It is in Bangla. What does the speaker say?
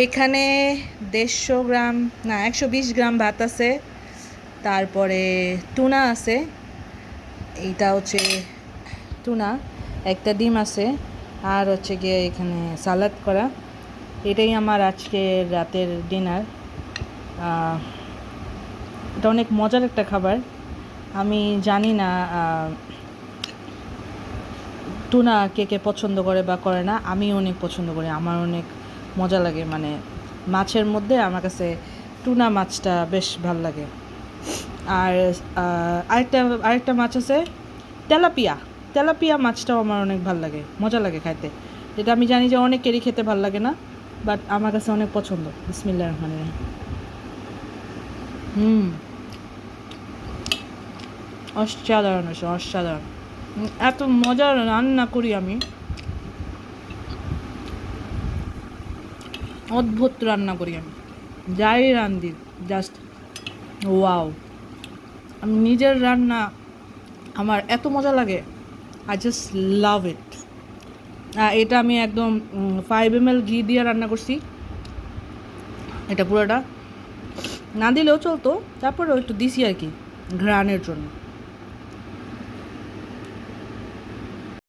এখানে 150 গ্রাম না 120 গ্রাম ভাত আছে, তারপরে টুনা আছে, এইটা হচ্ছে টুনা, একটা ডিম আছে, আর হচ্ছে গিয়ে এখানে সালাদ করা। এটাই আমার আজকে রাতের ডিনার। এটা অনেক মজার একটা খাবার। আমি জানি না টুনা কে কে পছন্দ করে বা করে না, আমি অনেক পছন্দ করি, আমার অনেক মজা লাগে। মানে মাছের মধ্যে আমার কাছে টুনা মাছটা বেশ ভাল লাগে। আর আরেকটা আরেকটা মাছ আছে তেলাপিয়া, তেলাপিয়া মাছটাও আমার অনেক ভাল লাগে, মজা লাগে খাইতে। যেটা আমি জানি যে অনেকেরই খেতে ভাল লাগে না, বাট আমার কাছে অনেক পছন্দ। বিসমিল্লাহির রহমানির রহিম। অসাধারণ হয়েছে, অসাধারণ। এত মজার রান্না করি আমি, অদ্ভুত রান্না করি আমি, যাই রান্ধি জাস্ট ওয়াও। আমি নিজের রান্না আমার এত মজা লাগে, আই জাস্ট লাভ ইট। এটা আমি একদম 5 ml ঘি দিয়ে রান্না করছি, এটা পুরোটা। না দিলেও চলতো, তারপরেও একটু দিছি আর কি, ঘ্রাণের জন্য।